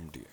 MDA।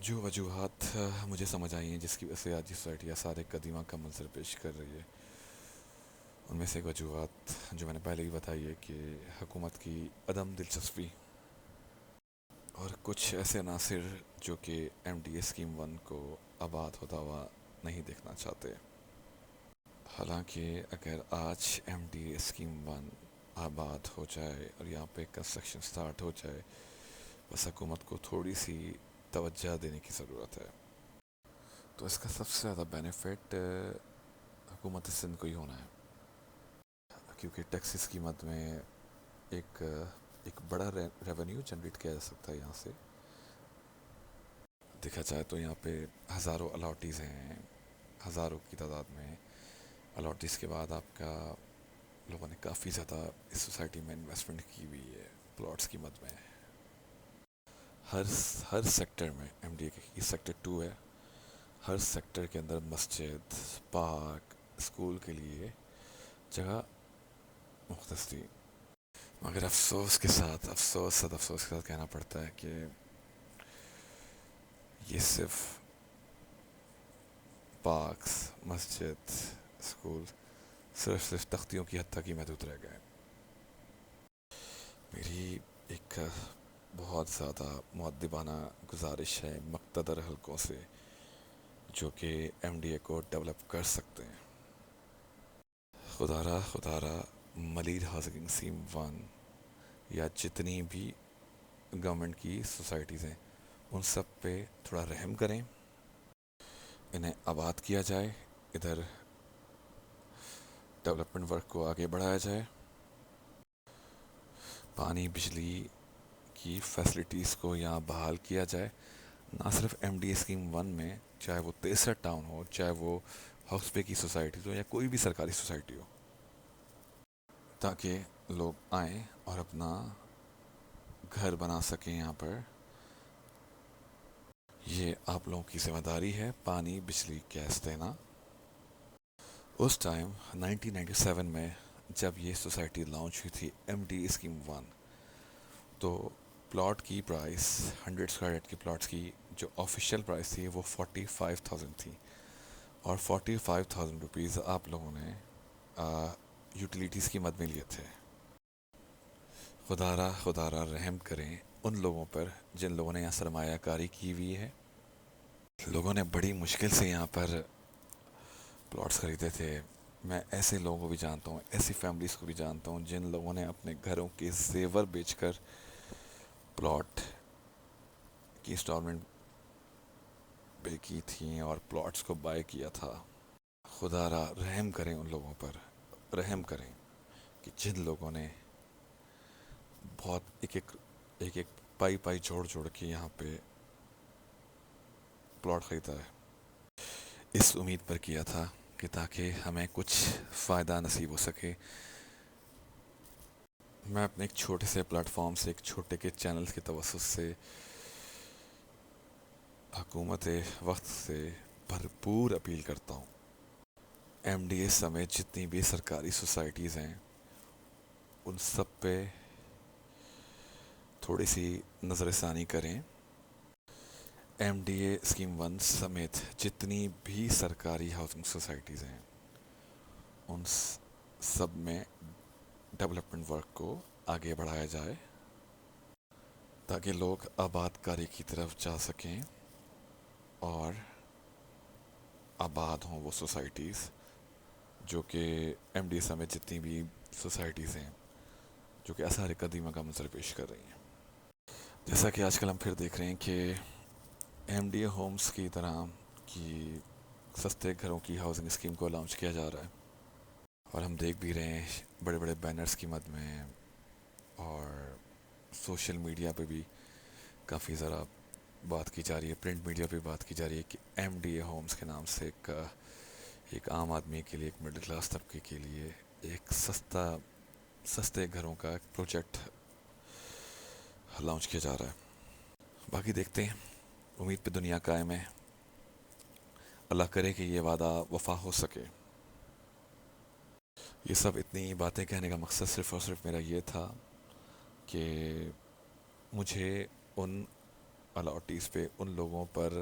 جو وجوہات مجھے سمجھ آئی ہیں جس کی وجہ سے آج کی سوسائٹی آثار قدیمہ کا منظر پیش کر رہی ہے، ان میں سے ایک وجوہات جو میں نے پہلے ہی بتائی ہے کہ حکومت کی عدم دلچسپی اور کچھ ایسے عناصر جو کہ M D A scheme one کو آباد ہوتا ہوا نہیں دیکھنا چاہتے۔ حالانکہ اگر آج M D A scheme one آباد ہو جائے اور یہاں پہ کنسٹرکشن سٹارٹ ہو جائے، بس حکومت کو تھوڑی سی توجہ دینے کی ضرورت ہے، تو اس کا سب سے زیادہ بینیفٹ حکومت سندھ کو ہی ہونا ہے، کیونکہ ٹیکسز کی مد میں ایک ایک بڑا ریونیو جنریٹ کیا جا سکتا ہے یہاں سے۔ دیکھا جائے تو یہاں پہ ہزاروں الاٹیز ہیں، ہزاروں کی تعداد میں الاٹیز کے بعد آپ کا لوگوں نے کافی زیادہ اس سوسائٹی میں انویسٹمنٹ کی ہوئی ہے پلاٹس کی مد میں۔ ہر ہر سیکٹر میں ایم ڈی اے کی سیکٹر 2 ہے، ہر سیکٹر کے اندر مسجد، پارک، اسکول کے لیے جگہ مختص تھی، مگر افسوس کے ساتھ کہنا پڑتا ہے کہ یہ صرف پارکس، مسجد، اسکول صرف تختیوں کی حد تک ہی محدود رہ گئے۔ میری ایک بہت زیادہ مؤدبانہ گزارش ہے مقتدر حلقوں سے جو کہ ایم ڈی اے کو ڈیولپ کر سکتے ہیں، خدا را ملیر ہاؤسنگ اسکیم ون یا جتنی بھی گورنمنٹ کی سوسائٹیز ہیں ان سب پہ تھوڑا رحم کریں، انہیں آباد کیا جائے، ادھر ڈیولپمنٹ ورک کو آگے بڑھایا جائے، پانی بجلی کی فیسلٹیز کو یہاں بحال کیا جائے، نہ صرف ایم ڈی اسکیم ون میں، چاہے وہ 63 ٹاؤن ہو، چاہے وہ ہاؤس پے کی سوسائٹیز ہو یا کوئی بھی سرکاری سوسائٹی ہو، تاکہ لوگ آئیں اور اپنا گھر بنا سکیں یہاں پر۔ یہ آپ لوگوں کی ذمہ داری ہے پانی بجلی گیس دینا۔ اس ٹائم 1997 میں جب یہ سوسائٹی لانچ ہوئی تھی ایم ڈی اسکیم ون، تو پلاٹ کی پرائس 100 اسکوائر یارڈ کی پلاٹس کی جو آفیشیل پرائس تھی وہ 45,000 تھی، اور 45,000 روپیز آپ لوگوں نے یوٹیلیٹیز کی مد میں لیے تھے۔ خدا را رحم کریں ان لوگوں پر جن لوگوں نے یہاں سرمایہ کاری کی ہوئی ہے۔ لوگوں نے بڑی مشکل سے یہاں پر پلاٹس خریدے تھے۔ میں ایسے لوگوں کو بھی جانتا ہوں، ایسی فیملیز کو بھی جانتا ہوں جن لوگوں نے اپنے گھروں کے زیور بیچ کر پلاٹ کی انسٹالمنٹ پے کی تھیں اور پلاٹس کو بائی کیا تھا۔ خدا را رحم کریں ان لوگوں پر، رحم کریں کہ جن لوگوں نے بہت ایک ایک پائی جوڑ کے یہاں پہ پلاٹ خریدا ہے، اس امید پر کیا تھا کہ تاکہ ہمیں کچھ فائدہ نصیب ہو سکے۔ میں اپنے ایک چھوٹے سے پلیٹ فارم سے، ایک چھوٹے کے چینل کے توسط سے حکومت وقت سے بھرپور اپیل کرتا ہوں، ایم ڈی اے سمیت جتنی بھی سرکاری سوسائٹیز ہیں ان سب پہ تھوڑی سی نظر ثانی کریں۔ M D A scheme one سمیت جتنی بھی سرکاری ہاؤسنگ سوسائٹیز ہیں ان سب میں ڈیولپمنٹ ورک کو آگے بڑھایا جائے تاکہ لوگ آباد کاری کی طرف جا سکیں اور آباد ہوں وہ سوسائٹیز جو کہ ایم ڈی اے سمیت جتنی بھی سوسائٹیز ہیں جو کہ آثار قدیمہ کا منظر پیش کر رہی ہیں۔ جیسا کہ آج کل ہم پھر دیکھ رہے ہیں کہ ایم ڈی اے ہومز کی طرح کی سستے گھروں کی ہاؤسنگ اسکیم کو لانچ کیا جا رہا ہے، اور ہم دیکھ بھی رہے ہیں بڑے بڑے بینرز کی مد میں، اور سوشل میڈیا پہ بھی کافی ذرا بات کی جا رہی ہے، پرنٹ میڈیا پہ بات کی جا رہی ہے کہ ایم ڈی اے ہومز کے نام سے ایک عام آدمی کے لیے، ایک مڈل کلاس طبقے کے لیے ایک سستے گھروں کا ایک پروجیکٹ لانچ کیا جا رہا ہے۔ باقی دیکھتے ہیں، امید پہ دنیا قائم ہے، اللہ کرے کہ یہ وعدہ وفا ہو سکے۔ یہ سب اتنی باتیں کہنے کا مقصد صرف اور صرف میرا یہ تھا کہ مجھے ان الاٹیز پہ ان لوگوں پر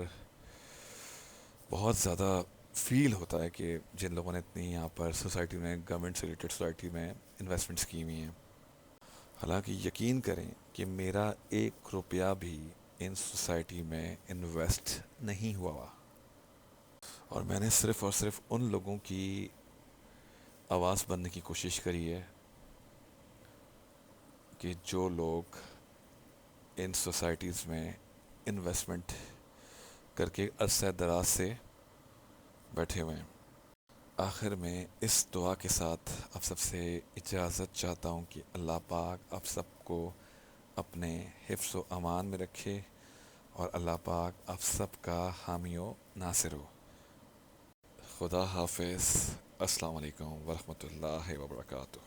بہت زیادہ فیل ہوتا ہے کہ جن لوگوں نے اتنی یہاں پر سوسائٹی میں گورنمنٹ سے ریلیٹڈ سوسائٹی میں انویسٹمنٹس کی ہوئی ہیں. حالانکہ یقین کریں کہ میرا 1 روپیہ بھی ان سوسائٹی میں انویسٹ نہیں ہوا، اور میں نے صرف اور صرف ان لوگوں کی آواز بننے کی کوشش کری ہے کہ جو لوگ ان سوسائٹیز میں انویسٹمنٹ کر کے عرصہ دراز سے بیٹھے ہوئے ہیں. آخر میں اس دعا کے ساتھ آپ سب سے اجازت چاہتا ہوں کہ اللہ پاک آپ سب کو اپنے حفظ و امان میں رکھے، اور اللہ پاک آپ سب کا حامی و ناصر ہو. خدا حافظ. السلام علیکم ورحمۃ اللہ وبرکاتہ.